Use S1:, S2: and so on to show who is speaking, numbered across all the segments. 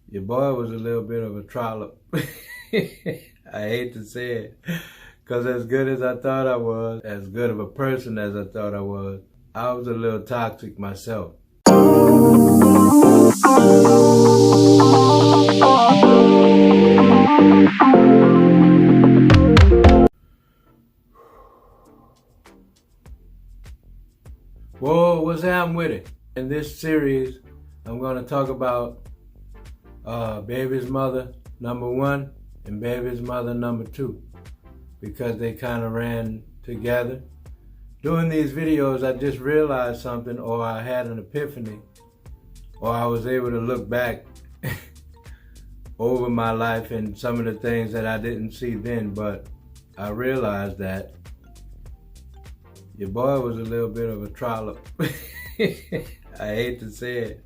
S1: Your boy was a little bit of a trollop. I hate to say it, because as good as I thought I was, as good of a person as I thought I was a little toxic myself. Whoa, what's happening with it? In this series, I'm going to talk about baby's mother number 1 and baby's mother number 2, because they kind of ran together. Doing these videos, I just realized something, or I had an epiphany, or I was able to look back over my life and some of the things that I didn't see then, but I realized that your boy was a little bit of a trollop. I hate to say it,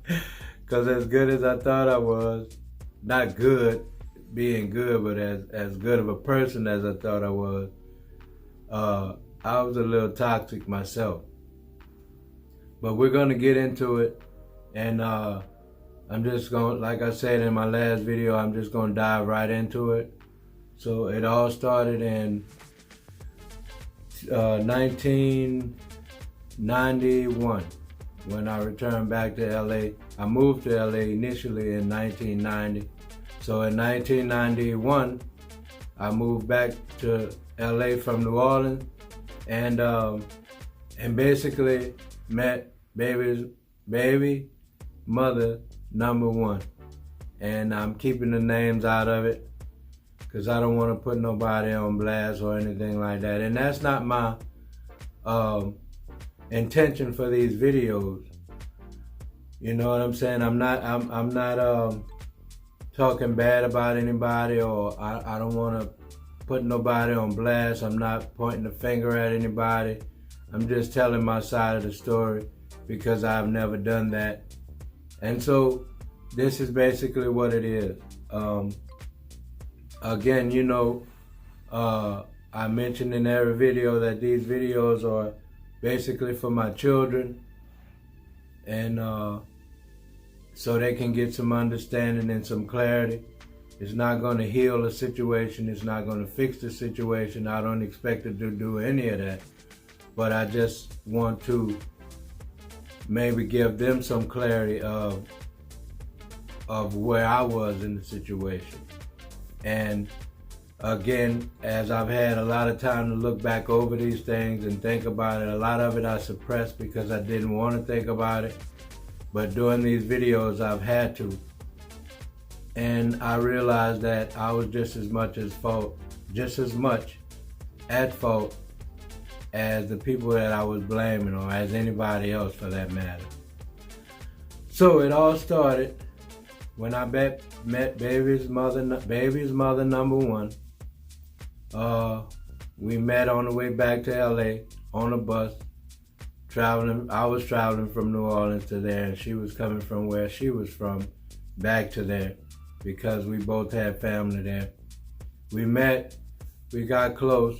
S1: because as good as I thought I was, not good, being good, but as good of a person as I thought I was a little toxic myself. But we're going to get into it, and I'm just going, like I said in my last video, I'm just going to dive right into it. So it all started in 1991 when I returned back to LA. I moved to LA initially in 1990. So in 1991, I moved back to LA from New Orleans, and basically met baby mother number 1. And I'm keeping the names out of it because I don't want to put nobody on blast or anything like that. And that's not my intention for these videos. You know what I'm saying? I'm not talking bad about anybody, or I don't want to put nobody on blast. I'm not pointing the finger at anybody. I'm just telling my side of the story because I've never done that. And so this is basically what it is. Again, you know, I mentioned in every video that these videos are basically for my children, and so they can get some understanding and some clarity. It's not going to heal a situation. It's not going to fix the situation. I don't expect it to do any of that. But I just want to maybe give them some clarity of where I was in the situation. And again, as I've had a lot of time to look back over these things and think about it, a lot of it I suppressed because I didn't want to think about it. But doing these videos, I've had to. And I realized that I was just as much at fault as the people that I was blaming, or as anybody else for that matter. So it all started when I met baby's mother number 1. We met on the way back to LA on a bus. I was traveling from New Orleans to there, and she was coming from where she was from back to there, because we both had family there. We met, we got close,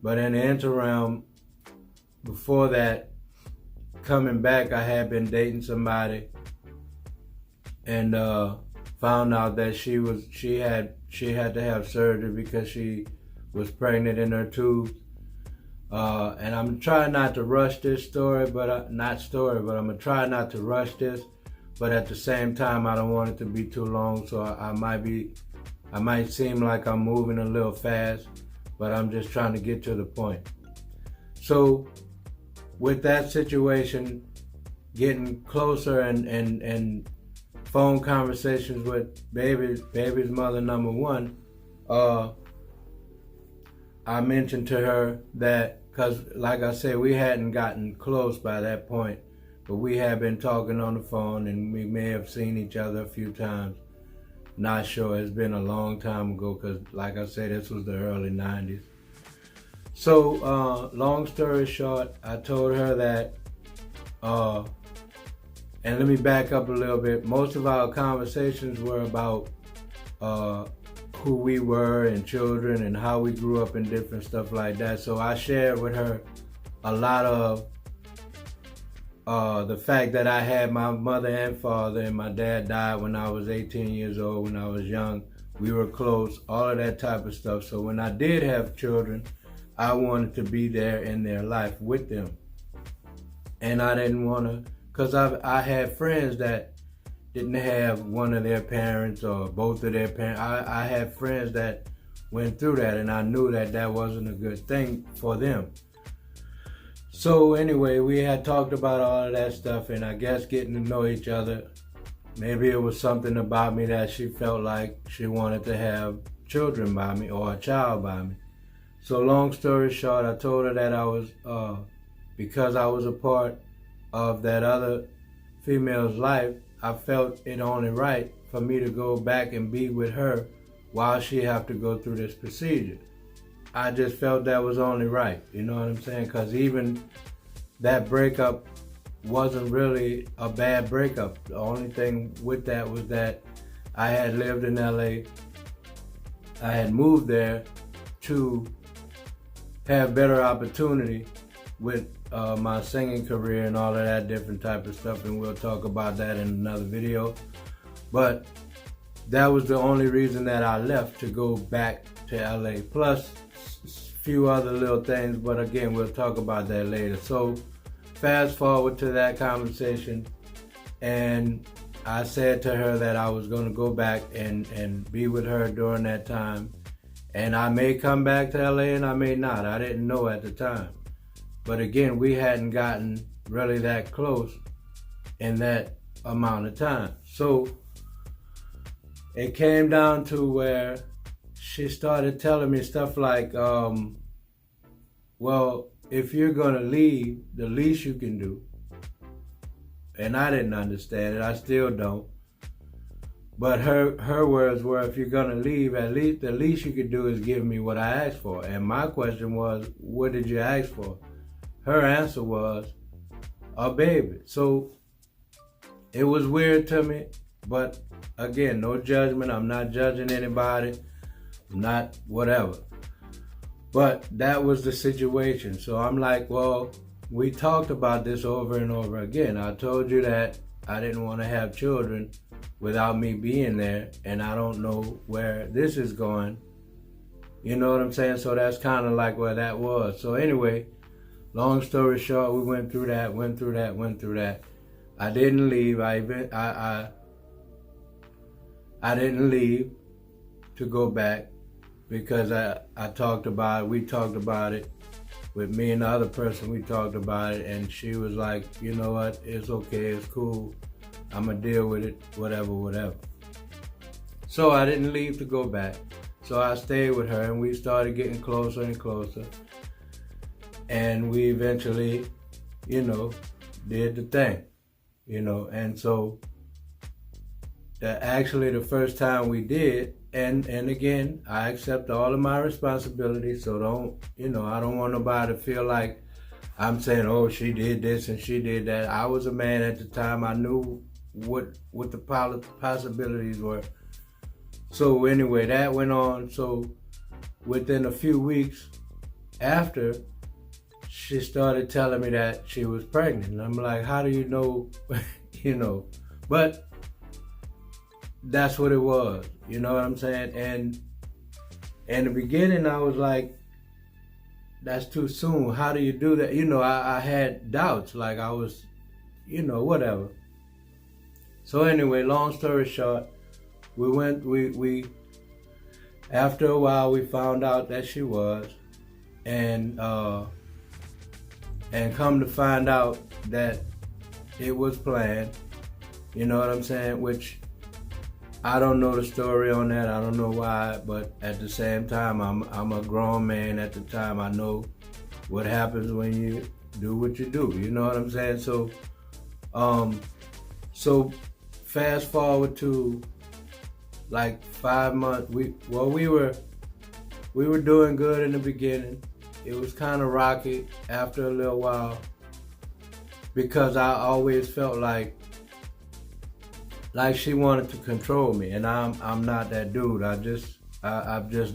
S1: but in the interim, before that, coming back, I had been dating somebody, and found out that she had to have surgery because she was pregnant in her tubes. And I'm trying not to rush this story, but I'm gonna try not to rush this, but at the same time, I don't want it to be too long, so I might seem like I'm moving a little fast, but I'm just trying to get to the point. So with that situation, getting closer and phone conversations with baby's mother number 1, I mentioned to her that, because like I said, we hadn't gotten close by that point, but we had been talking on the phone, and we may have seen each other a few times. Not sure, it's been a long time ago, because like I said, this was the early 90s. So long story short, I told her that, and let me back up a little bit. Most of our conversations were about who we were and children and how we grew up and different stuff like that. So I shared with her a lot of the fact that I had my mother and father, and my dad died when I was 18 years old, when I was young. We were close, all of that type of stuff. So when I did have children, I wanted to be there in their life with them. And I didn't want to, because I had friends that didn't have one of their parents or both of their parents. I had friends that went through that, and I knew that that wasn't a good thing for them. So anyway, we had talked about all of that stuff, and I guess getting to know each other, maybe it was something about me that she felt like she wanted to have children by me or a child by me. So long story short, I told her that I was, because I was a part of that other female's life, I felt it only right for me to go back and be with her while she have to go through this procedure. I just felt that was only right, you know what I'm saying? Because even that breakup wasn't really a bad breakup. The only thing with that was that I had lived in LA. I had moved there to have better opportunity with my singing career and all of that different type of stuff, and we'll talk about that in another video. But that was the only reason that I left, to go back to LA. Plus few other little things, but again, we'll talk about that later. So fast forward to that conversation, and I said to her that I was going to go back and be with her during that time, and I may come back to LA and I may not. I didn't know at the time, but again, we hadn't gotten really that close in that amount of time. So it came down to where she started telling me stuff like, well, if you're going to leave, the least you can do. And I didn't understand it. I still don't. But her words were, if you're going to leave, at least the least you could do is give me what I asked for. And my question was, what did you ask for? Her answer was, a baby. So it was weird to me. But again, no judgment. I'm not judging anybody. Not whatever. But that was the situation. So I'm like, well, we talked about this over and over again. I told you that I didn't want to have children without me being there, and I don't know where this is going. You know what I'm saying? So that's kind of like where that was. So anyway, long story short, we went through that. I didn't leave. I didn't leave to go back, because we talked about it with me and the other person. We talked about it, and she was like, you know what, it's okay, it's cool, I'm gonna deal with it, whatever. So I didn't leave to go back. So I stayed with her, and we started getting closer and closer, and we eventually, did the thing, and so actually the first time we did, and again, I accept all of my responsibilities, so I don't want nobody to feel like I'm saying, oh, she did this and she did that. I was a man at the time. I knew what the possibilities were. So anyway, that went on. So within a few weeks after, she started telling me that she was pregnant. And I'm like, how do you know, but that's what it was, you know what I'm saying? And in the beginning, I was like, that's too soon. How do you do that? I had doubts, like I was, whatever. So anyway, long story short, we after a while, we found out that she was, and come to find out that it was planned, you know what I'm saying? Which, I don't know the story on that. I don't know why, but at the same time, I'm a grown man at the time. I know what happens when you do what you do. You know what I'm saying? So, so fast forward to like 5 months. We were doing good in the beginning. It was kind of rocky after a little while, because I always felt like she wanted to control me, and I'm not that dude. I'm just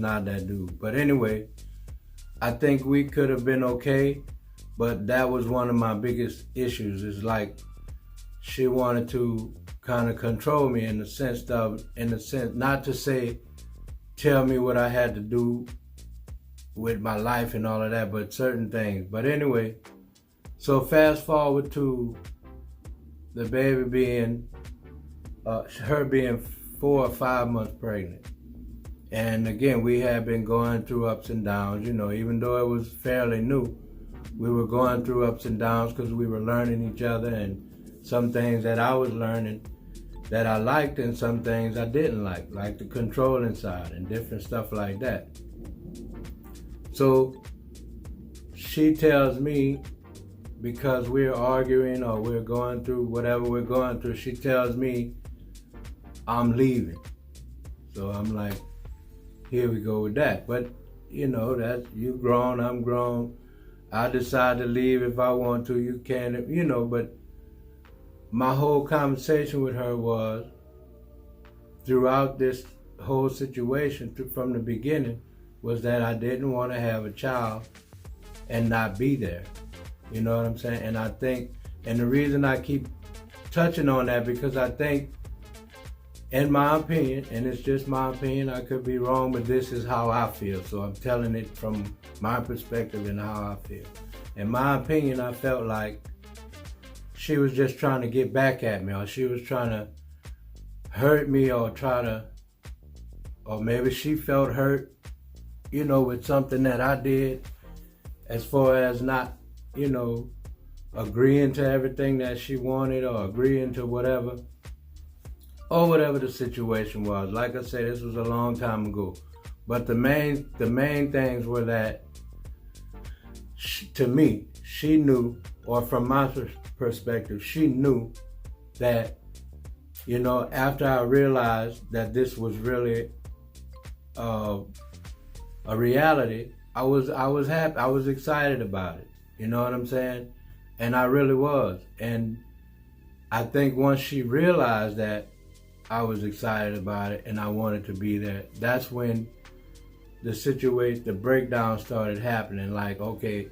S1: not that dude. But anyway, I think we could have been okay, But that was one of my biggest issues. Is like she wanted to kind of control me in the sense, not to say tell me what I had to do with my life and all of that, but certain things. But anyway, so fast forward to the baby being, her being 4 or 5 months pregnant. And again, we had been going through ups and downs, even though it was fairly new, we were going through ups and downs because we were learning each other, and some things that I was learning that I liked and some things I didn't like the controlling side and different stuff like that. So she tells me, because we're arguing or we're going through whatever we're going through, she tells me I'm leaving. So I'm like, here we go with that. But that's, you grown, I'm grown. I decide to leave if I want to, you can, but my whole conversation with her was, throughout this whole situation from the beginning, was that I didn't want to have a child and not be there. You know what I'm saying? And I think, and the reason I keep touching on that, because I think, in my opinion, and it's just my opinion, I could be wrong, but this is how I feel. So I'm telling it from my perspective and how I feel. In my opinion, I felt like she was just trying to get back at me, or she was trying to hurt me, or or maybe she felt hurt, with something that I did, as far as not, agreeing to everything that she wanted, or agreeing to whatever the situation was. Like I said, this was a long time ago. But the main things were that, to me, she knew, or from my perspective, she knew that, after I realized that this was really a reality, I was happy, I was excited about it. You know what I'm saying? And I really was. And I think once she realized that I was excited about it and I wanted to be there, that's when the breakdown started happening. Like, okay,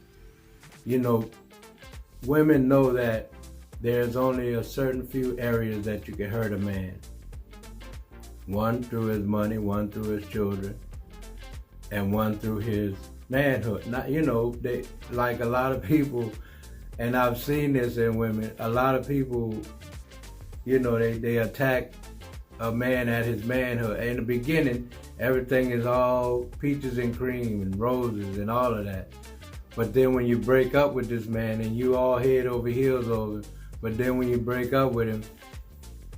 S1: women know that there's only a certain few areas that you can hurt a man. One through his money, one through his children, and one through his manhood. Not, they, like a lot of people, and I've seen this in women, a lot of people, they attack a man at his manhood. In the beginning, everything is all peaches and cream and roses and all of that. But then when you break up with this man and you all head over heels over, but then when you break up with him,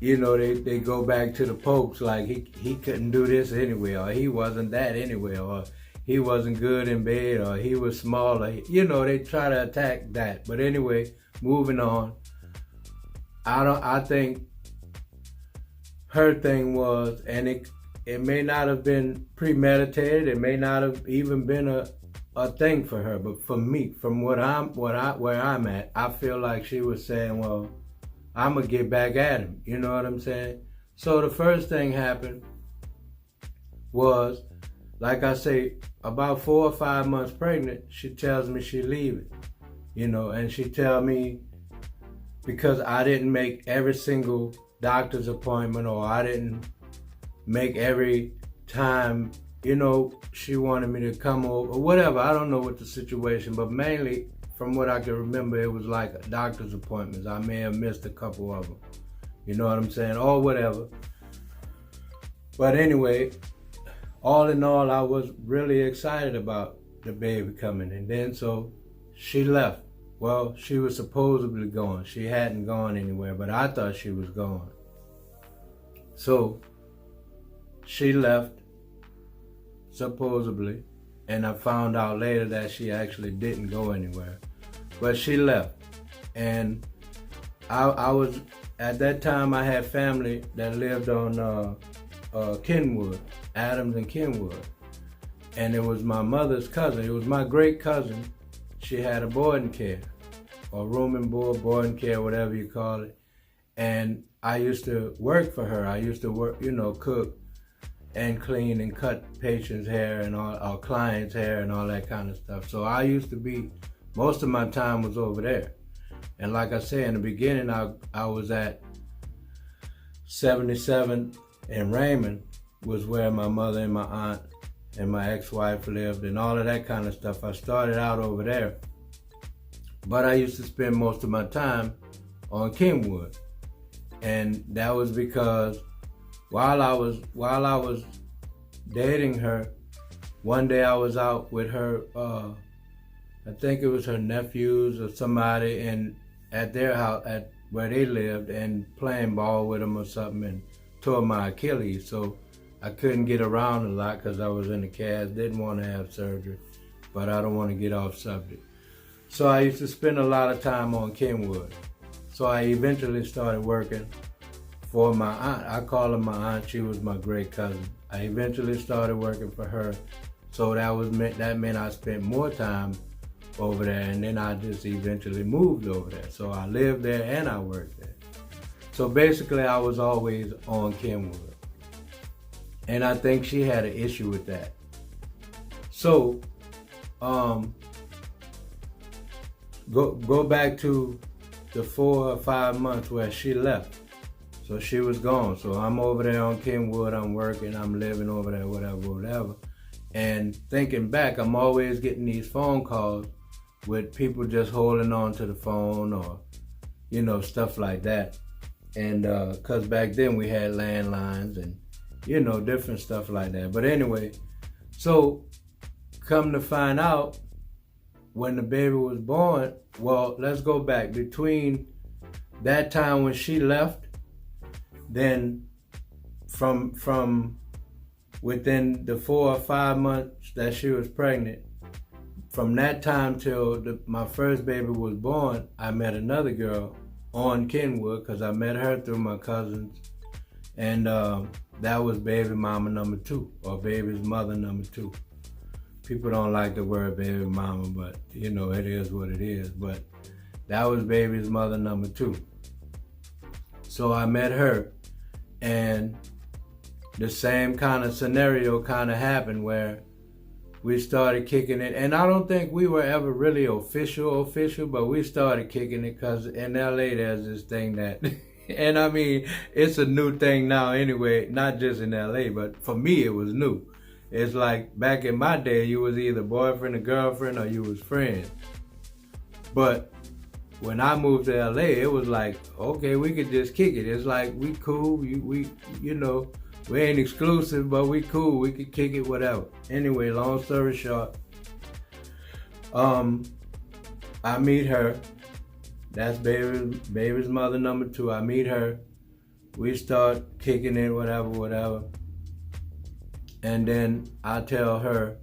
S1: they go back to the pokes, like he couldn't do this anyway, or he wasn't that anyway, or he wasn't good in bed, or he was smaller. They try to attack that. But anyway, moving on. I think her thing was, and it may not have been premeditated, it may not have even been a thing for her, but for me, from where I'm at, I feel like she was saying, well, I'm gonna get back at him. You know what I'm saying? So the first thing happened was, like I say, about 4 or 5 months pregnant, she tells me she leaving, and she tell me, because I didn't make every single doctor's appointment, or I didn't make every time, she wanted me to come over, or whatever. I don't know what the situation, but mainly from what I can remember, it was like doctor's appointments. I may have missed a couple of them. You know what I'm saying? Or whatever. But anyway, all in all, I was really excited about the baby coming. And then so she left. Well, she was supposedly gone. She hadn't gone anywhere, but I thought she was gone. So she left, supposedly, and I found out later that she actually didn't go anywhere. But she left. And I was, at that time, I had family that lived on Kenwood, Adams and Kenwood. And it was my mother's cousin. It was my great cousin. She had a boarding care, or room and board, boarding care, whatever you call it. And I used to work for her. I used to work, cook and clean and cut patients' hair and all our clients' hair and all that kind of stuff. So I used to be most of my time was over there. And like I said, in the beginning, I was at 77 and Raymond was where my mother and my aunt and my ex-wife lived and all of that kind of stuff. I started out over there. But I used to spend most of my time on Kenwood. And that was because while I was dating her, one day I was out with her, I think it was her nephews or somebody, and at their house, at where they lived, and playing ball with them or something, and tore my Achilles. So I couldn't get around a lot because I was in the cast, didn't want to have surgery, but I don't want to get off subject. So I used to spend a lot of time on Kenwood. So I eventually started working for my aunt. I call her my aunt, she was my great cousin. I eventually started working for her. So that meant I spent more time over there, and then I just eventually moved over there. So I lived there and I worked there. So basically I was always on Kenwood. And I think she had an issue with that. So, go back to the 4 or 5 months where she left. So she was gone. So I'm over there on Kenwood, I'm working, I'm living over there, whatever. And thinking back, I'm always getting these phone calls with people just holding on to the phone or, stuff like that. And cause back then we had landlines and, different stuff like that. But anyway, so come to find out, when the baby was born, well, let's go back. Between that time when she left, then from within the 4 or 5 months that she was pregnant, from that time till my first baby was born, I met another girl on Kenwood because I met her through my cousins. And that was baby mama number 2, or baby's mother number 2. People don't like the word baby mama, but it is what it is. But that was baby's mother number 2. So I met her, and the same kind of scenario kind of happened where we started kicking it. And I don't think we were ever really official, but we started kicking it because in LA there's this thing that, and I mean, it's a new thing now anyway, not just in LA, but for me it was new. It's like back in my day, you was either boyfriend or girlfriend or you was friends. But when I moved to LA, it was like, okay, we could just kick it. It's like, we cool, we ain't exclusive, but we cool, we could kick it, whatever. Anyway, long story short, I meet her. That's baby's mother number 2. I meet her. We start kicking it, whatever. And then I tell her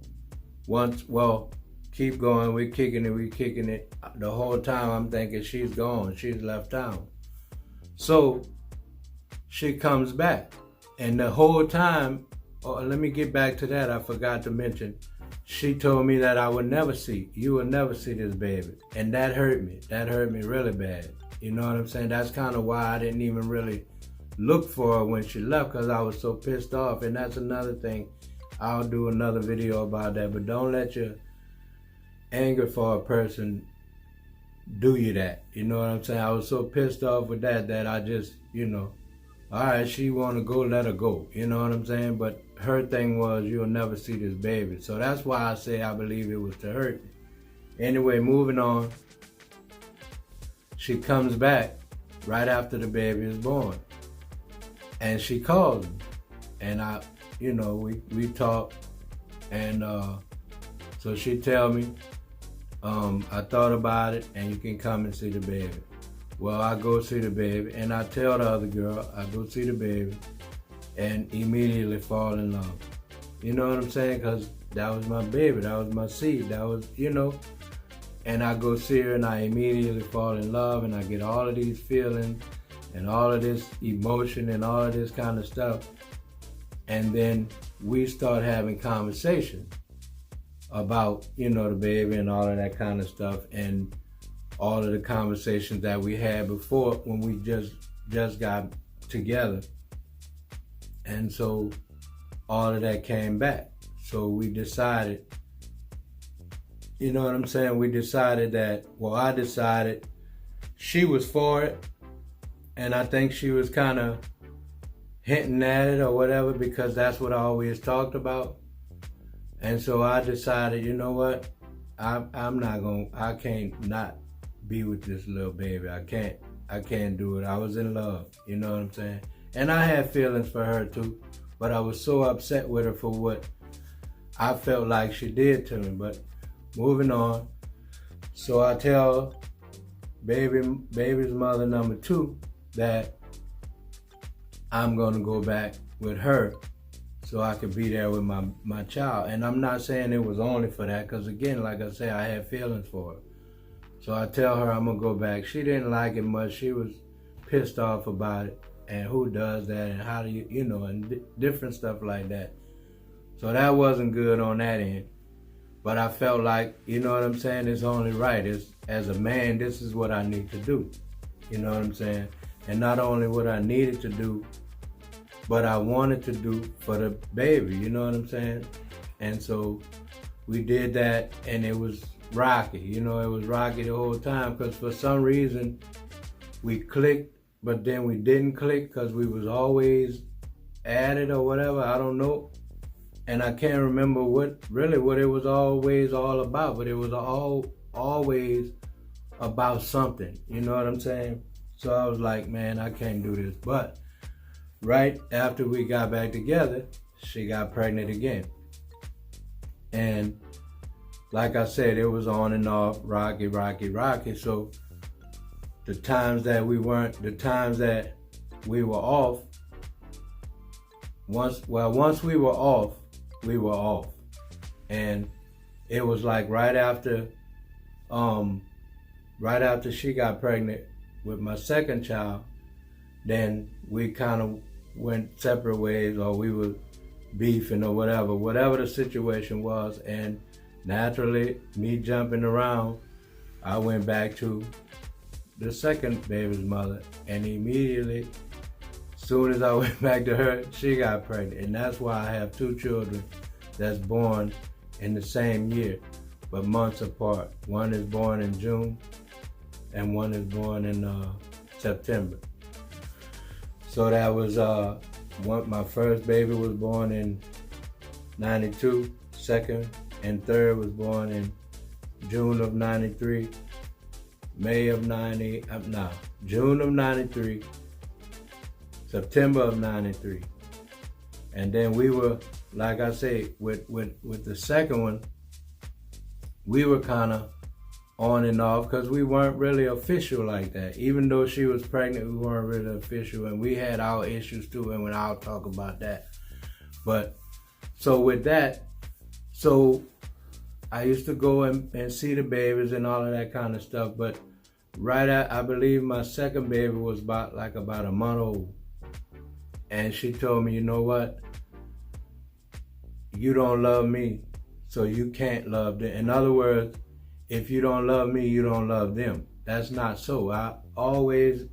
S1: keep going, we kicking it. The whole time I'm thinking she's gone, she's left town. So she comes back. And the whole time, let me get back to that, I forgot to mention, she told me that you will never see this baby. And that hurt me really bad. You know what I'm saying? That's kind of why I didn't even really look for her when she left, because I was so pissed off. And that's another thing. I'll do another video about that. But don't let your anger for a person do you that. You know what I'm saying? I was so pissed off with that I just, all right, she want to go, let her go. You know what I'm saying? But her thing was, you'll never see this baby. So that's why I say I believe it was to hurt me. Anyway, moving on. She comes back right after the baby is born. And she calls me. And we talk. And so she tell me, I thought about it and you can come and see the baby. Well, I go see the baby and I tell the other girl, I go see the baby and immediately fall in love. You know what I'm saying? Because that was my baby, that was my seed, that was, And I go see her and I immediately fall in love and I get all of these feelings and all of this emotion and all of this kind of stuff. And then we start having conversations about, the baby and all of that kind of stuff, and all of the conversations that we had before when we just got together. And so all of that came back. So we decided you know what I'm saying, we decided that, well, I decided she was for it, and I think she was kind of hinting at it or whatever, because that's what I always talked about. And so I decided, you know what, I can't not be with this little baby. I can't do it. I was in love, you know what I'm saying? And I had feelings for her too, but I was so upset with her for what I felt like she did to me. But moving on, so I tell baby's mother number 2 that I'm gonna go back with her so I could be there with my child. And I'm not saying it was only for that, because again, like I said, I had feelings for her. So I tell her I'm gonna go back. She didn't like it much. She was pissed off about it, and who does that, and how do you know, and different stuff like that. So that wasn't good on that end. But I felt like, you know what I'm saying, it's only right. As a man, this is what I need to do. You know what I'm saying? And not only what I needed to do, but I wanted to do for the baby, you know what I'm saying? And so we did that, and it was rocky. You know, it was rocky the whole time, because for some reason we clicked, but then we didn't click because we was always at it or whatever. I don't know. And I can't remember what it was always all about, but it was always about something. You know what I'm saying? So I was like, man, I can't do this. But right after we got back together, she got pregnant again. And like I said, it was on and off, rocky. So the times that we were off, once we were off, we were off. And it was like right after she got pregnant with my second child, then we kind of went separate ways, or we were beefing or whatever the situation was. And naturally, me jumping around, I went back to the second baby's mother, and immediately, soon as I went back to her, she got pregnant. And that's why I have 2 children that's born in the same year, but months apart. One is born in June, and one is born in September. So that was my first baby was born in 92, second and third was born in June of 93, June of 93, September of 93. And then we were, like I say, with the second one, we were kind of on and off, because we weren't really official like that. Even though she was pregnant, we weren't really official, and we had our issues too, and I'll talk about that. But so with that, so I used to go and see the babies and all of that kind of stuff. But I believe my second baby was about a month old, and she told me, you know what, you don't love me, so you can't love them. In other words, if you don't love me, you don't love them. That's not so. I always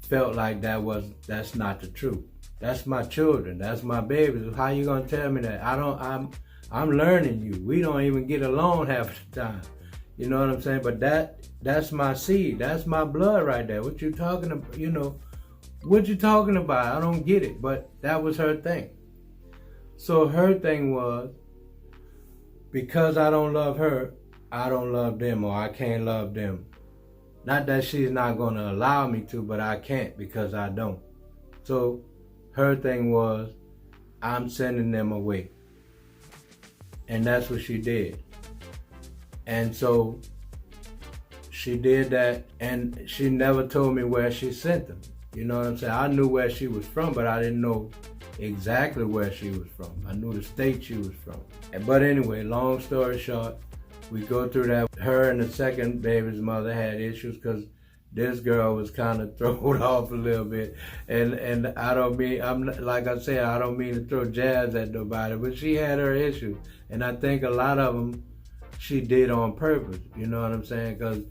S1: felt like that's not the truth. That's my children. That's my babies. How you gonna tell me that? I'm learning you. We don't even get along half the time. You know what I'm saying? But that's my seed. That's my blood right there. What you talking about? You know, what you talking about? I don't get it. But that was her thing. So her thing was, because I don't love her, I don't love them, or I can't love them. Not that she's not going to allow me to, but I can't, because I don't. So her thing was, I'm sending them away. And that's what she did. And so she did that, and she never told me where she sent them. You know what I'm saying? I knew where she was from, but I didn't know exactly where she was from. I knew the state she was from. But anyway, long story short, we go through that. Her and the second baby's mother had issues, because this girl was kind of thrown off a little bit. And I don't mean, like I said, I don't mean to throw jabs at nobody, but she had her issues. And I think a lot of them she did on purpose. You know what I'm saying? Because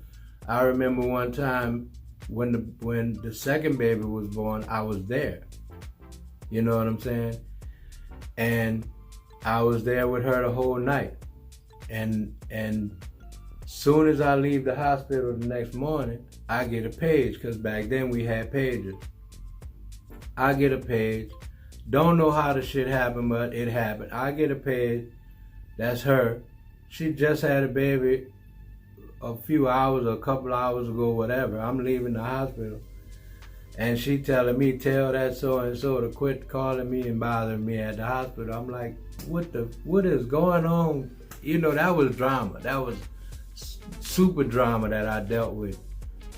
S1: I remember one time when the second baby was born, I was there. You know what I'm saying? And I was there with her the whole night. And soon as I leave the hospital the next morning, I get a page, because back then we had pages. I get a page. Don't know how the shit happened, but it happened. I get a page. That's her. She just had a baby a few hours or a couple hours ago, whatever. I'm leaving the hospital. And she telling me, tell that so-and-so to quit calling me and bothering me at the hospital. I'm like, what is going on? You know, that was drama. That was super drama that I dealt with,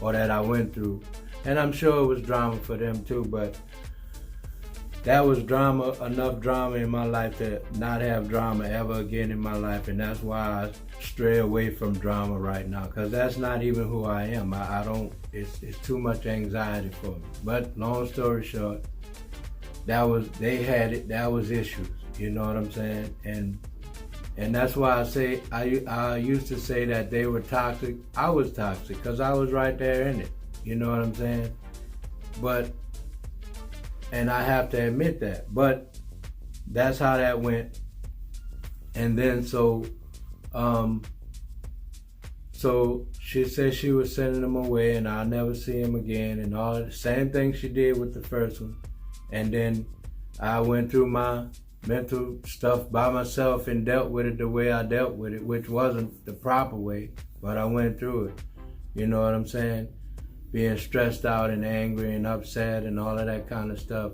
S1: or that I went through. And I'm sure it was drama for them too, but that was drama, enough drama in my life to not have drama ever again in my life. And that's why I stray away from drama right now, because that's not even who I am. I don't, it's too much anxiety for me. But long story short, they had it, that was issues, you know what I'm saying? And that's why I say, I used to say that they were toxic. I was toxic, because I was right there in it, you know what I'm saying? And I have to admit that, but that's how that went. And then so she said she was sending him away and I'll never see him again, and all the same thing she did with the first one. And then I went through my mental stuff by myself and dealt with it the way I dealt with it, which wasn't the proper way, but I went through it. You know what I'm saying? Being stressed out and angry and upset and all of that kind of stuff,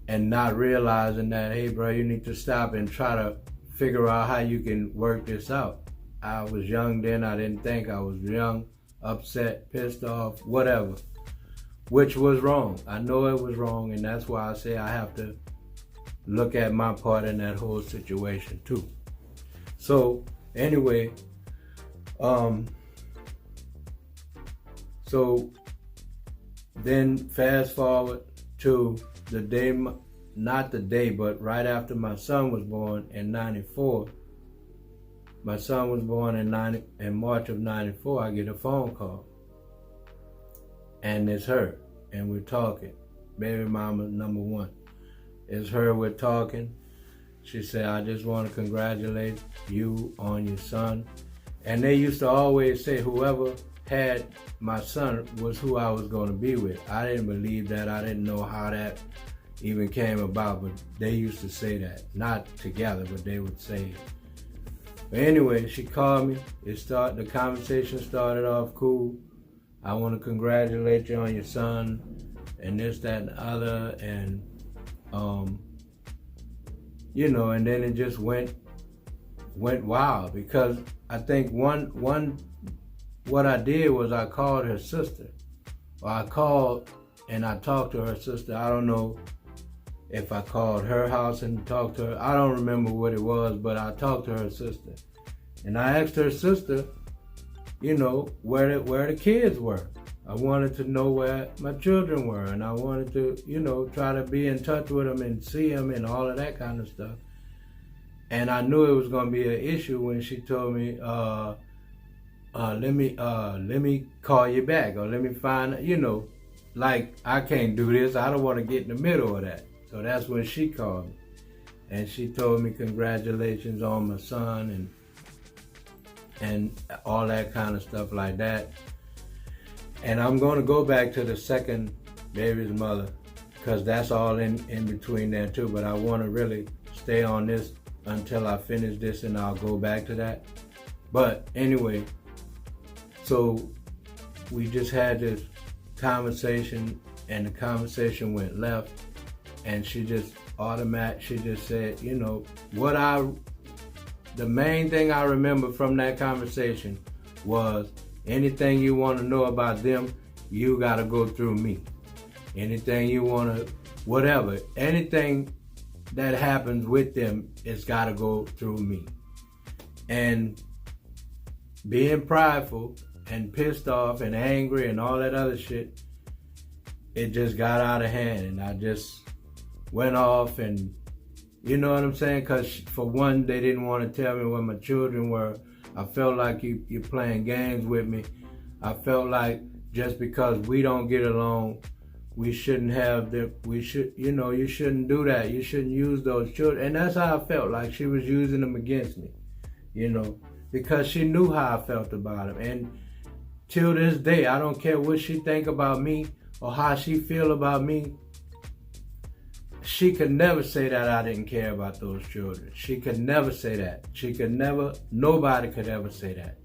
S1: and not realizing that, hey bro, you need to stop and try to figure out how you can work this out. I was young then, I didn't think. I was young, upset, pissed off, whatever, which was wrong. I know it was wrong, and that's why I say I have to look at my part in that whole situation too. So anyway, so then fast forward to the day, not the day, but right after my son was born in 94. My son was born in March of 94, I get a phone call. And it's her, and we're talking. Baby mama number one. It's her, we're talking. She said, I just want to congratulate you on your son. And they used to always say whoever had my son was who I was going to be with. I didn't believe that. I didn't know how that even came about, but they used to say that. Not together, but they would say it. But anyway, she called me. The conversation started off cool. I want to congratulate you on your son, and this, that, and the other, and you know, and then it just went wild, because I think what I did was I called her sister. Or I called and I talked to her sister. I don't know if I called her house and talked to her. I don't remember what it was, but I talked to her sister. And I asked her sister, you know, where the kids were. I wanted to know where my children were, and I wanted to, you know, try to be in touch with them and see them and all of that kind of stuff. And I knew it was going to be an issue when she told me, let me call you back, or let me find, you know, like, I can't do this. I don't want to get in the middle of that. So that's when she called me, and she told me congratulations on my son and all that kind of stuff like that. And I'm going to go back to the second baby's mother, because that's all in between there too. But I want to really stay on this until I finish this, and I'll go back to that. But anyway, so we just had this conversation, and the conversation went left, and she just said, you know, the main thing I remember from that conversation was, anything you want to know about them, you got to go through me. Anything you want to, whatever, anything that happens with them, it's got to go through me. And being prideful and pissed off and angry and all that other shit, it just got out of hand, and I just went off, and you know what I'm saying? Because for one, they didn't want to tell me where my children were. I felt like you're playing games with me. I felt like just because we don't get along, we shouldn't have the, we should, you shouldn't do that. You shouldn't use those children. And that's how I felt, like she was using them against me, because she knew how I felt about them. And till this day, I don't care what she think about me or how she feel about me. She could never say that I didn't care about those children. She could never say that. Nobody could ever say that.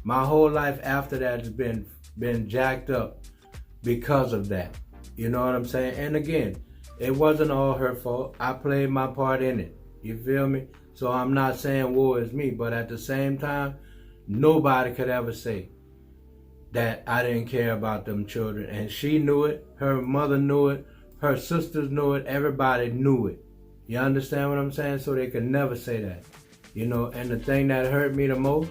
S1: My whole life after that has been jacked up because of that. You know what I'm saying? And again, it wasn't all her fault. I played my part in it. You feel me? So I'm not saying woe is me, but at the same time, nobody could ever say that I didn't care about them children. And she knew it. Her mother knew it. Her sisters knew it. Everybody knew it. You understand what I'm saying? So they could never say that. And the thing that hurt me the most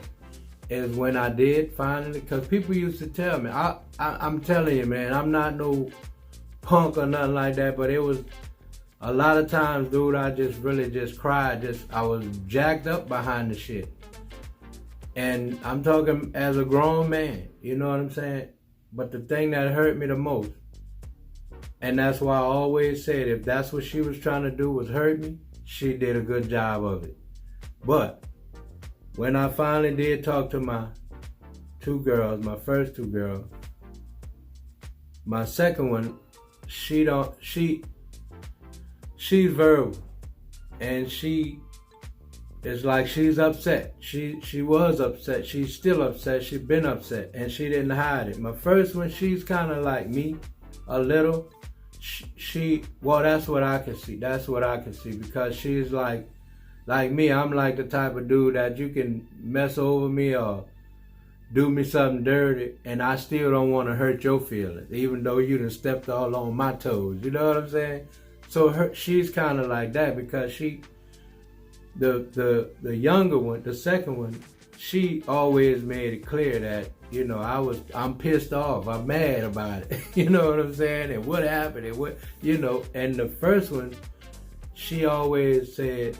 S1: is when I did finally, because people used to tell me, I'm telling you, man, I'm not no punk or nothing like that, but it was a lot of times, dude, I just really just cried. I was jacked up behind the shit. And I'm talking as a grown man, you know what I'm saying? But the thing that hurt me the most, and that's why I always said, if that's what she was trying to do was hurt me, she did a good job of it. But when I finally did talk to my two girls, my first two girls, my second one, she's verbal, and it's like she's upset. She was upset. She's still upset. She's been upset, and she didn't hide it. My first one, she's kind of like me, a little. Well, that's what I can see. That's what I can see, because she's like me. I'm like the type of dude that you can mess over me or do me something dirty, and I still don't want to hurt your feelings, even though you done stepped all on my toes. You know what I'm saying? So she's kind of like that, because the younger one, the second one, she always made it clear that, I'm pissed off, I'm mad about it. You know what I'm saying? And what happened, and what, and the first one, she always said,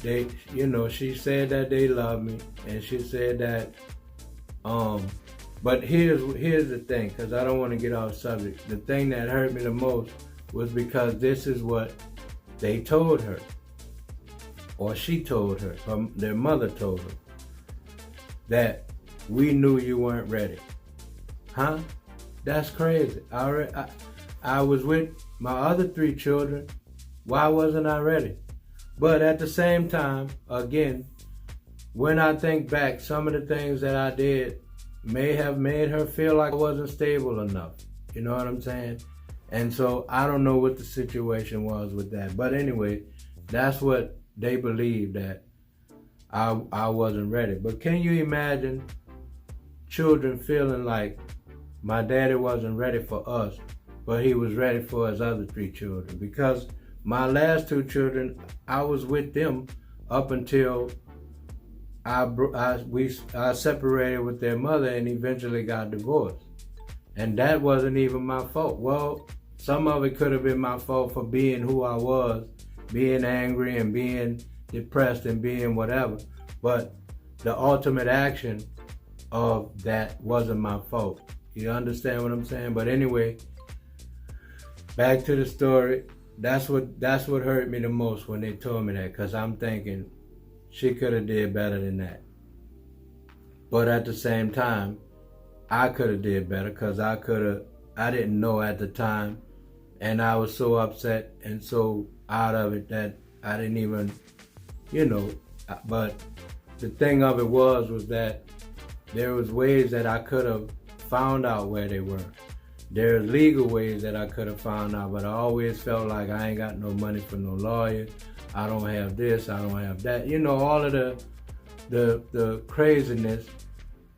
S1: she said that they love me, and she said that, but here's the thing, because I don't want to get off subject. The thing that hurt me the most was because this is what they told her, or she told her, their mother told her, that we knew you weren't ready. Huh? That's crazy. I was with my other three children. Why wasn't I ready? But at the same time, again, when I think back, some of the things that I did may have made her feel like I wasn't stable enough. You know what I'm saying? And so I don't know what the situation was with that. But anyway, that's what they believed, that I wasn't ready. But can you imagine children feeling like my daddy wasn't ready for us, but he was ready for his other three children? Because my last two children, I was with them up until I separated with their mother and eventually got divorced. And that wasn't even my fault. Well, some of it could have been my fault for being who I was, being angry and being depressed and being whatever. But the ultimate action of that wasn't my fault. You understand what I'm saying? But anyway, back to the story. That's what hurt me the most when they told me that, because I'm thinking she could have did better than that. But at the same time, I could have did better, because I didn't know at the time, and I was so upset and so out of it that I didn't even, but the thing of it was that there was ways that I could have found out where they were. There's legal ways that I could have found out, but I always felt like I ain't got no money for no lawyer. I don't have this, I don't have that. All of the craziness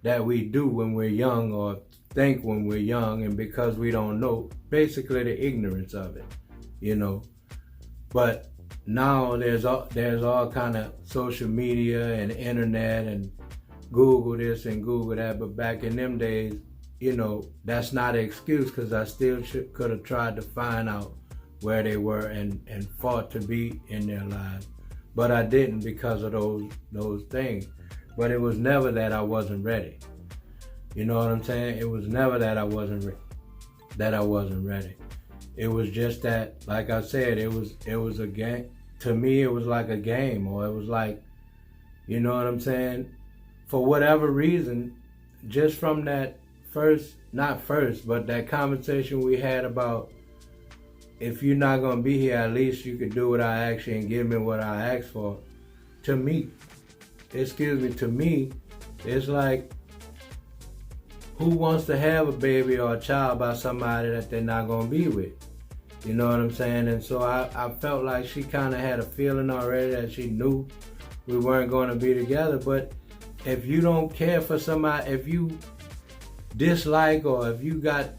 S1: that we do when we're young, or think when we're young, and because we don't know, basically the ignorance of it, But now there's all kind of social media and internet and Google this and Google that, but back in them days, that's not an excuse, because I still could have tried to find out where they were and fought to be in their lives. But I didn't, because of those things. But it was never that I wasn't ready. You know what I'm saying? It was never that I wasn't ready. that I wasn't ready. It was just that, like I said, it was a game. To me, it was like a game, or it was like, you know what I'm saying? For whatever reason, just from that but that conversation we had about, if you're not gonna be here, at least you could do what I asked you and give me what I asked for. To me, it's like, who wants to have a baby or a child by somebody that they're not gonna be with? You know what I'm saying? And so I felt like she kind of had a feeling already that she knew we weren't going to be together. But if you don't care for somebody, if you dislike, or if you got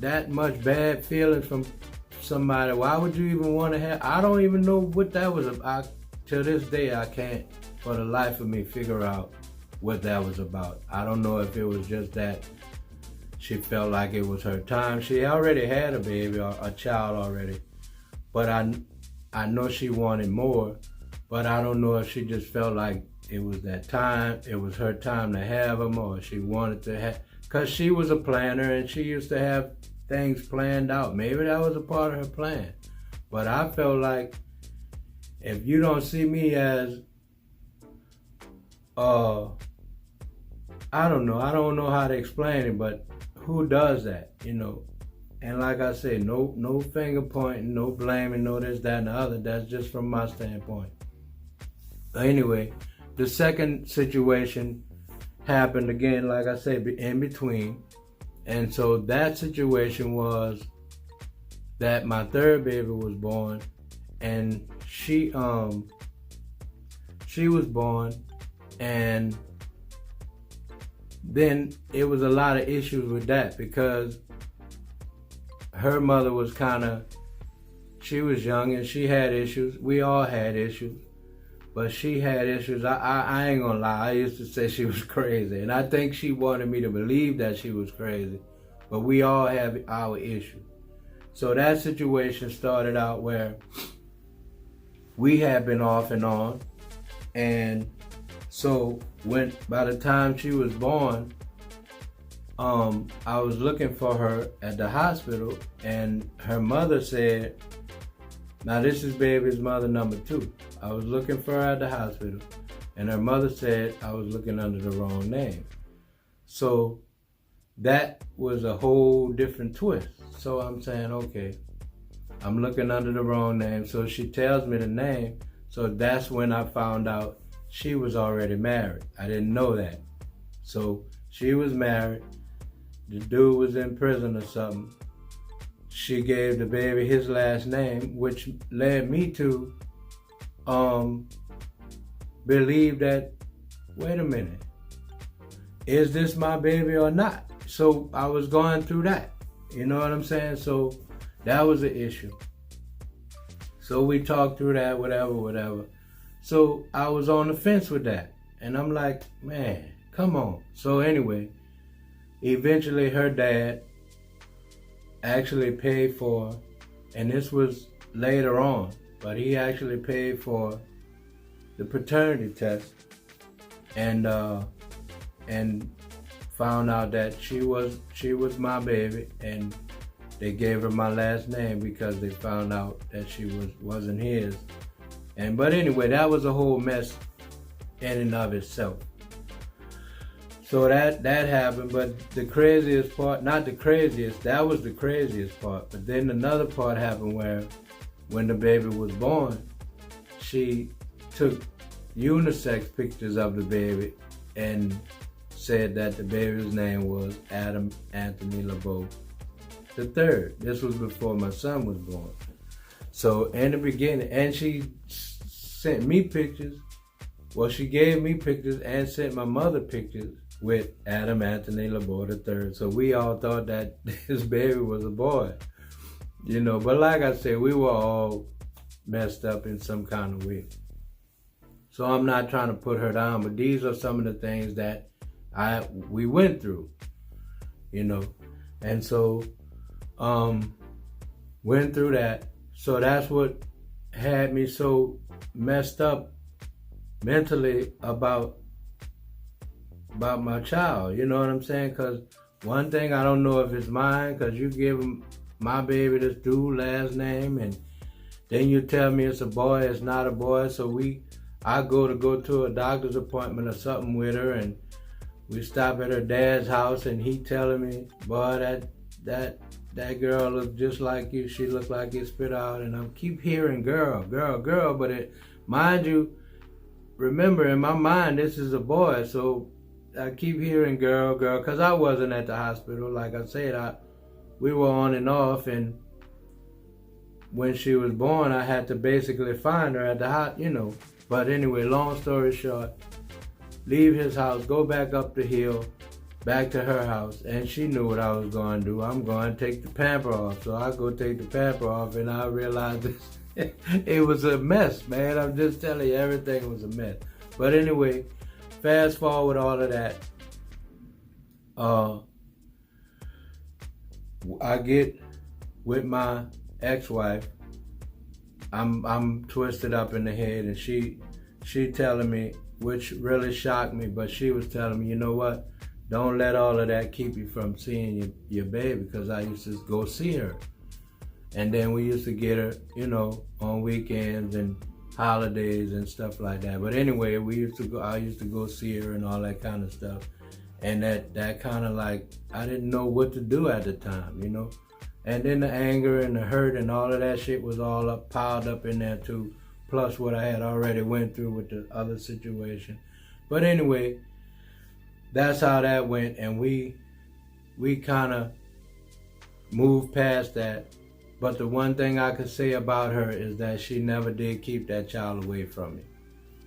S1: that much bad feelings from somebody, why would you even want to have? I don't even know what that was about. To this day, I can't for the life of me figure out what that was about. I don't know if it was just that she felt like it was her time. She already had a baby or a child already, but I know she wanted more, but I don't know if she just felt like it was that time, it was her time to have him, or she wanted to have, because she was a planner and she used to have things planned out. Maybe that was a part of her plan. But I felt like, if you don't see me as, I don't know how to explain it, but who does that, you know? And like I said, no finger pointing, no blaming, no this, that, and the other. That's just from my standpoint. Anyway, the second situation happened again, like I said, in between. And so that situation was that my third baby was born, and she was born, and then it was a lot of issues with that, because her mother was she was young and she had issues. We all had issues, but she had issues. I ain't gonna lie, I used to say she was crazy, and I think she wanted me to believe that she was crazy, but we all have our issues. So that situation started out where we had been off and on, and so by the time she was born, I was looking for her at the hospital, and her mother said, now this is baby's mother number 2. I was looking for her at the hospital, and her mother said I was looking under the wrong name. So that was a whole different twist. So I'm saying, okay, I'm looking under the wrong name. So she tells me the name. So that's when I found out she was already married. I didn't know that. So she was married. The dude was in prison or something. She gave the baby his last name, which led me to believe that, wait a minute, is this my baby or not? So I was going through that. You know what I'm saying? So that was the issue. So we talked through that, whatever. So I was on the fence with that. And I'm like, man, come on. So anyway, eventually her dad actually paid for, and this was later on, but he actually paid for the paternity test, and found out that she was my baby, and they gave her my last name because they found out that she wasn't his. But anyway, that was a whole mess in and of itself. So that happened, but the craziest part, not the craziest, that was the craziest part. But then another part happened where when the baby was born, she took unisex pictures of the baby and said that the baby's name was Adam Anthony LeBeau III. This was before my son was born. So in the beginning, and she sent me pictures. Well, she gave me pictures and sent my mother pictures with Adam Anthony LeBeau III. So we all thought that this baby was a boy, you know. But like I said, we were all messed up in some kind of way. So I'm not trying to put her down, but these are some of the things that we went through, you know. And so went through that. So that's what had me so messed up mentally about my child, you know what I'm saying? Because one thing I don't know if it's mine, because you give my baby this dude last name, and then you tell me it's a boy, it's not a boy. So I go to a doctor's appointment or something with her, and we stop at her dad's house, and he telling me, boy, that girl looks just like you. She looked like you spit out, and I keep hearing girl, girl, girl. But mind you, remember in my mind this is a boy, so I keep hearing girl, girl, because I wasn't at the hospital. Like I said, we were on and off, and when she was born, I had to basically find her at the house, But anyway, long story short, leave his house, go back up the hill, back to her house, and she knew what I was going to do. I'm going to take the pamper off. So I go take the pamper off, and I realized it was a mess, man. I'm just telling you, everything was a mess. But anyway, fast forward all of that. I get with my ex-wife. I'm twisted up in the head, and she telling me, which really shocked me, but she was telling me, you know what? Don't let all of that keep you from seeing your baby, because I used to go see her. And then we used to get her, on weekends and holidays and stuff like that. But anyway, I used to go see her and all that kind of stuff. And that kind of like, I didn't know what to do at the time, And then the anger and the hurt and all of that shit was all piled up in there too. Plus what I had already went through with the other situation. But anyway, that's how that went, and we kind of moved past that. But the one thing I could say about her is that she never did keep that child away from me.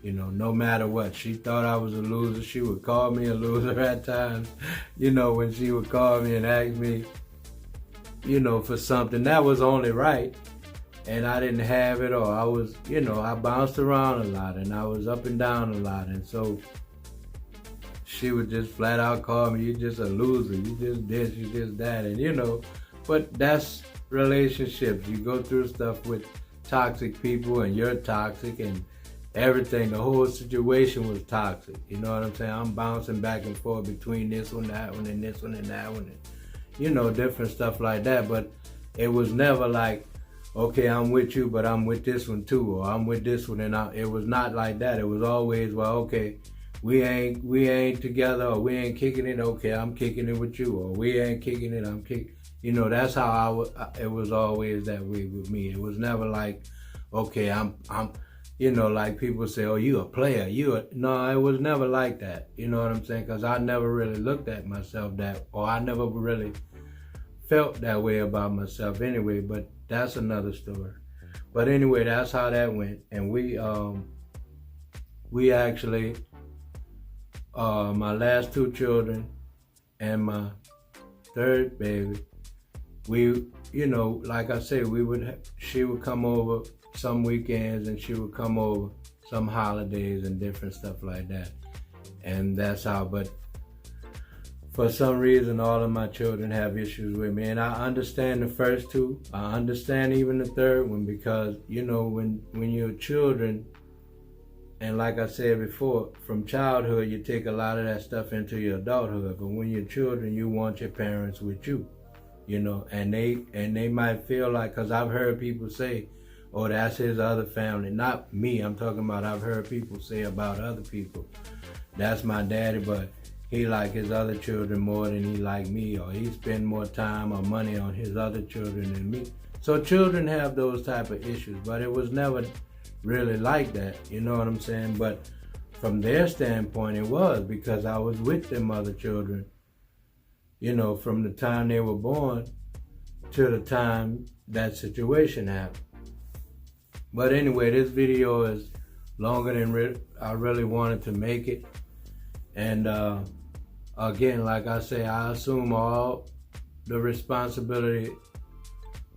S1: No matter what. She thought I was a loser. She would call me a loser at times, when she would call me and ask me, for something that was only right, and I didn't have it, or I was, I bounced around a lot, and I was up and down a lot, and so she would just flat out call me, you're just a loser, you just this, you just that, and but that's relationships. You go through stuff with toxic people, and you're toxic, and everything, the whole situation was toxic, you know what I'm saying? I'm bouncing back and forth between this one, that one, and this one, and that one, and different stuff like that. But it was never like, okay, I'm with you, but I'm with this one too, or I'm with this one, and it was not like that. It was always, well, okay, we ain't together, or we ain't kicking it, okay, I'm kicking it with you, or we ain't kicking it, I'm kicking. That's how it was always that way with me. It was never like, okay, I'm like people say, oh, you a player, no, it was never like that. You know what I'm saying? Because I never really looked at myself or I never really felt that way about myself anyway, but that's another story. But anyway, that's how that went. And we actually, my last two children and my third baby, like I said, she would come over some weekends, and she would come over some holidays and different stuff like that. And that's how, but for some reason, all of my children have issues with me. And I understand the first two. I understand even the third one, because, when you're children, and like I said before, from childhood, you take a lot of that stuff into your adulthood. But when you're children, you want your parents with you, and they might feel like, because I've heard people say, oh, that's his other family. Not me, I'm talking about, I've heard people say about other people, that's my daddy, but he like his other children more than he like me, or he spend more time or money on his other children than me. So children have those type of issues, but it was never really like that, you know what I'm saying? But from their standpoint, it was, because I was with them other children, from the time they were born to the time that situation happened. But anyway, this video is longer than I really wanted to make it. And again, like I say, I assume all the responsibility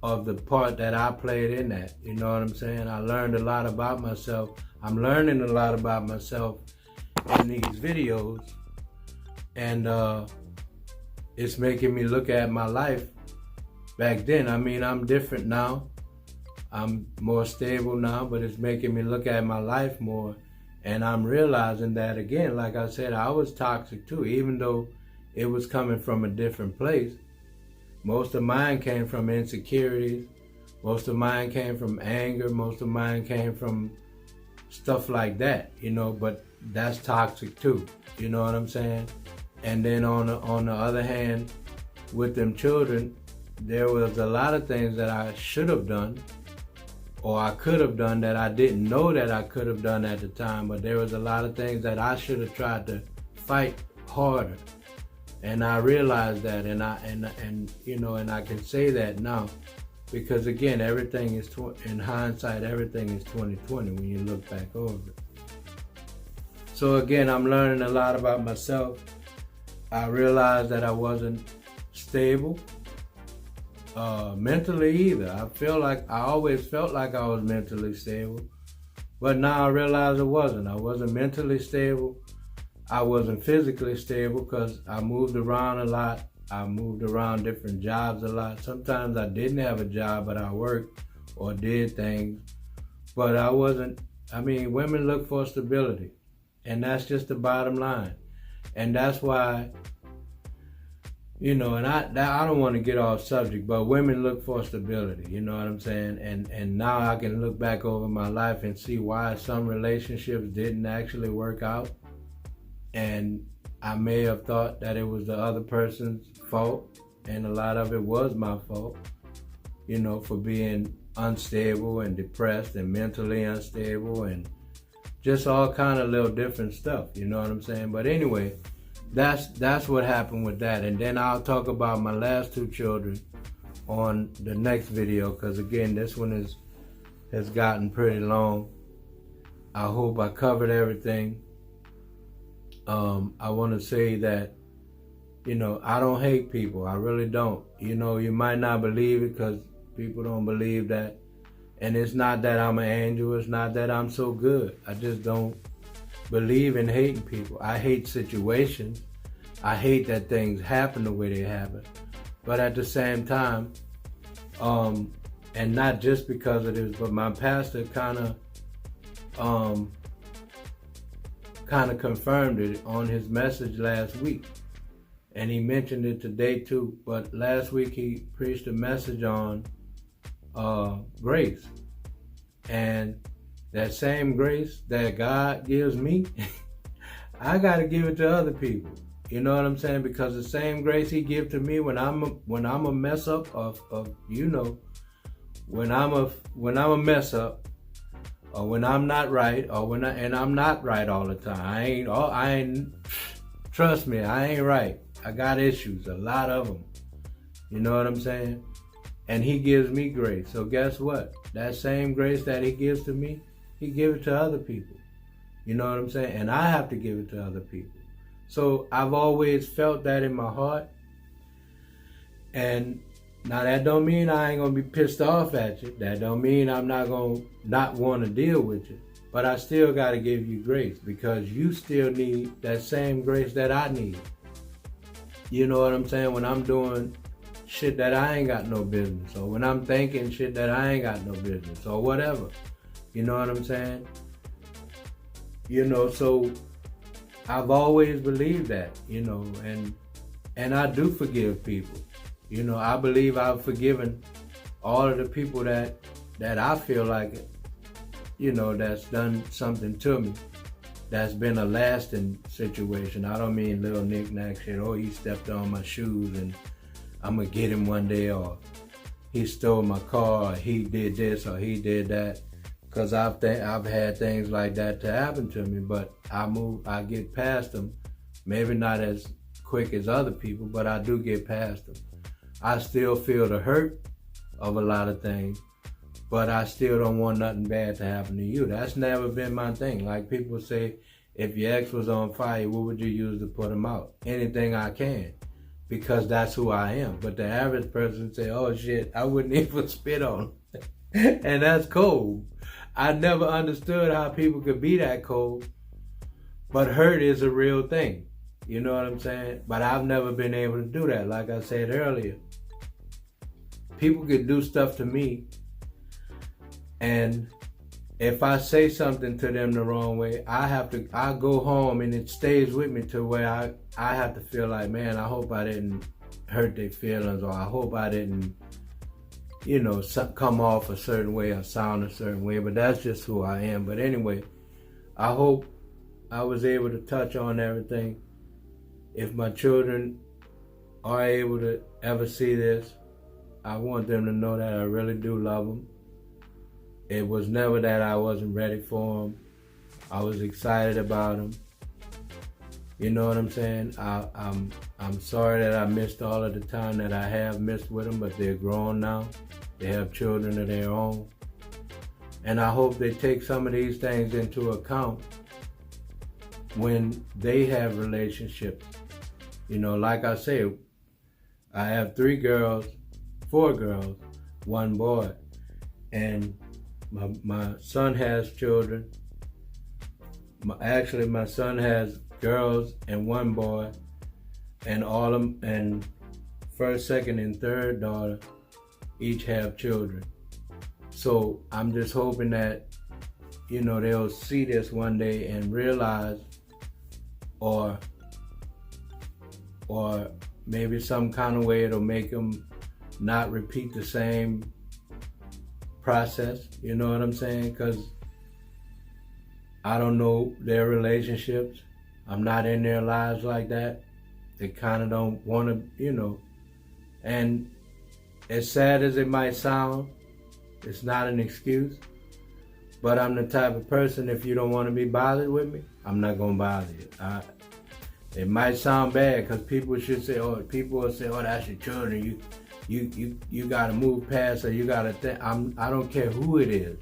S1: of the part that I played in that. You know what I'm saying? I learned a lot about myself. I'm learning a lot about myself in these videos. And it's making me look at my life back then. I mean, I'm different now. I'm more stable now, but it's making me look at my life more. And I'm realizing that, again, like I said, I was toxic too, even though it was coming from a different place. Most of mine came from insecurities. Most of mine came from anger. Most of mine came from stuff like that, but that's toxic too. You know what I'm saying? And then on the other hand, with them children, there was a lot of things that I should have done or I could have done that I didn't know that I could have done at the time, but there was a lot of things that I should have tried to fight harder. And I realized that, and I can say that now, because again, everything is in hindsight, everything is 2020 when you look back over it. So again, I'm learning a lot about myself. I realized that I wasn't stable mentally either. I always felt like I was mentally stable, but now I realize I wasn't. I wasn't mentally stable. I wasn't physically stable because I moved around a lot. I moved around different jobs a lot. Sometimes I didn't have a job, but I worked or did things. But I wasn't, women look for stability. And that's just the bottom line. And that's why, and I don't want to get off subject, but women look for stability, you know what I'm saying? And now I can look back over my life and see why some relationships didn't actually work out. And I may have thought that it was the other person's fault, and a lot of it was my fault, for being unstable and depressed and mentally unstable and just all kind of little different stuff, you know what I'm saying? But anyway, that's what happened with that. And then I'll talk about my last two children on the next video, because again, this one has gotten pretty long. I hope I covered everything. I want to say that, I don't hate people. I really don't. You might not believe it because people don't believe that. And it's not that I'm an angel. It's not that I'm so good. I just don't believe in hating people. I hate situations. I hate that things happen the way they happen. But at the same time, and not just because of this, but my pastor kind of confirmed it on his message last week. And he mentioned it today too. But last week he preached a message on grace. And that same grace that God gives me, I got to give it to other people. You know what I'm saying? Because the same grace he gives to me when I'm a mess up when I'm a mess up, or when I'm not right, or and I'm not right all the time. I ain't. Trust me, I ain't right. I got issues, a lot of them. You know what I'm saying? And he gives me grace. So guess what? That same grace that he gives to me, he gives it to other people. You know what I'm saying? And I have to give it to other people. So I've always felt that in my heart. And now that don't mean I ain't gonna be pissed off at you. That don't mean I'm not gonna not want to deal with you. But I still gotta give you grace, because you still need that same grace that I need. You know what I'm saying? When I'm doing shit that I ain't got no business, or when I'm thinking shit that I ain't got no business, or whatever. You know what I'm saying? So I've always believed that, and I do forgive people. I believe I've forgiven all of the people that I feel like, that's done something to me, that's been a lasting situation. I don't mean little knick-knack shit. Oh, he stepped on my shoes and I'm going to get him one day, or he stole my car, or he did this, or he did that. Because I've had things like that to happen to me, but I get past them. Maybe not as quick as other people, but I do get past them. I still feel the hurt of a lot of things, but I still don't want nothing bad to happen to you. That's never been my thing. Like people say, if your ex was on fire, what would you use to put him out? Anything I can, because that's who I am. But the average person say, oh shit, I wouldn't even spit on him. And that's cold. I never understood how people could be that cold, but hurt is a real thing. You know what I'm saying? But I've never been able to do that. Like I said earlier, people could do stuff to me and if I say something to them the wrong way, I go home and it stays with me to where I have to feel like, man, I hope I didn't hurt their feelings, or I hope I didn't, come off a certain way or sound a certain way. But that's just who I am. But anyway, I hope I was able to touch on everything. If my children are able to ever see this, I want them to know that I really do love them. It was never that I wasn't ready for them. I was excited about them. You know what I'm saying? I'm sorry that I missed all of the time that I have missed with them, but they're grown now. They have children of their own. And I hope they take some of these things into account when they have relationships. Like I say, I have 4 girls, 1 boy. And my son has children. My son has girls and 1 boy, and all of them, and first, second, and third daughter each have children. So I'm just hoping that they'll see this one day and realize, or maybe some kind of way it'll make them not repeat the same process. You know what I'm saying? Because I don't know their relationships. I'm not in their lives like that. They kind of don't want to, And as sad as it might sound, it's not an excuse. But I'm the type of person, if you don't want to be bothered with me, I'm not going to bother you. It might sound bad because people will say, oh, that's your children. You got to move past, or you got to think. I don't care who it is.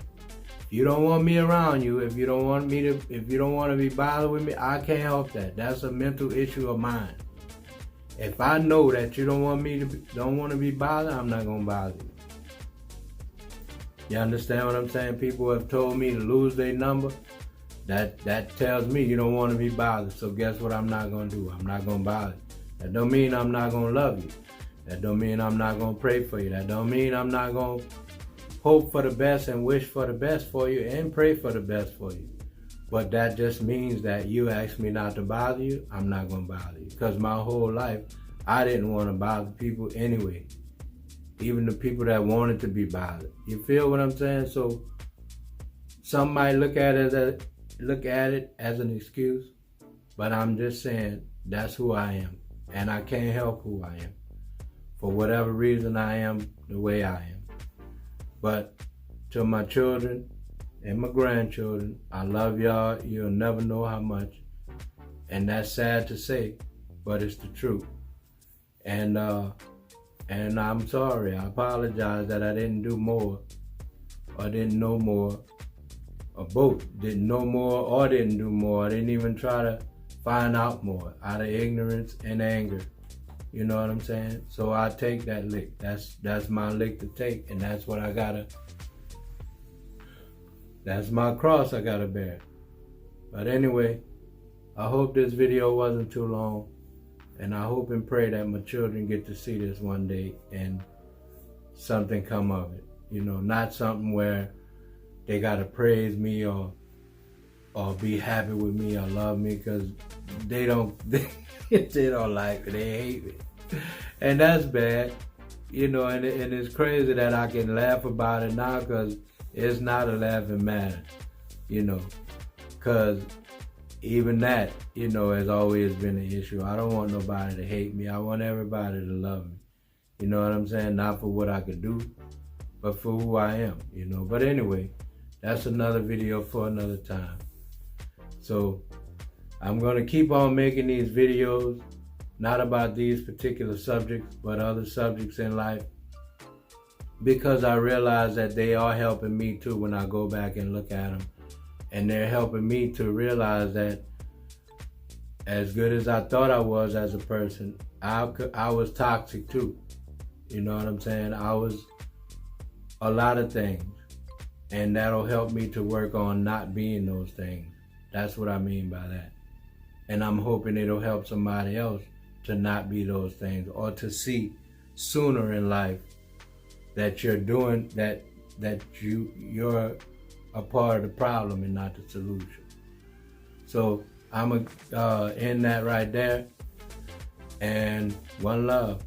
S1: You don't want me around you. If you don't want to be bothered with me, I can't help that. That's a mental issue of mine. If I know that you don't want to be bothered, I'm not gonna bother you. You understand what I'm saying? People have told me to lose their number. That tells me you don't want to be bothered. So guess what? I'm not gonna do. I'm not gonna bother you. That don't mean I'm not gonna love you. That don't mean I'm not gonna pray for you. That don't mean I'm not gonna hope for the best and wish for the best for you and pray for the best for you. But that just means that you ask me not to bother you, I'm not going to bother you. Because my whole life, I didn't want to bother people anyway. Even the people that wanted to be bothered. You feel what I'm saying? So some might look at it as an excuse, but I'm just saying that's who I am. And I can't help who I am. For whatever reason, I am the way I am. But to my children and my grandchildren, I love y'all. You'll never know how much. And that's sad to say, but it's the truth. And I'm sorry. I apologize that I didn't do more, or didn't know more, or both. Didn't know more or didn't do more. I didn't even try to find out more out of ignorance and anger. You know what I'm saying? So I take that lick. That's my lick to take, and that's what I gotta. That's my cross I gotta bear. But anyway, I hope this video wasn't too long, and I hope and pray that my children get to see this one day and something come of it. Not something where they gotta praise me or be happy with me or love me, because they don't. They don't like it. They hate me. And that's bad. And it's crazy that I can laugh about it now, because it's not a laughing matter. Because even that, has always been an issue. I don't want nobody to hate me. I want everybody to love me. You know what I'm saying? Not for what I could do, but for who I am, But anyway, that's another video for another time. So I'm going to keep on making these videos, not about these particular subjects, but other subjects in life, because I realize that they are helping me too when I go back and look at them. And they're helping me to realize that as good as I thought I was as a person, I was toxic too. You know what I'm saying? I was a lot of things. And that'll help me to work on not being those things. That's what I mean by that. And I'm hoping it'll help somebody else to not be those things, or to see sooner in life that you're doing, that you're a part of the problem and not the solution. So I'm going to end that right there. And one love.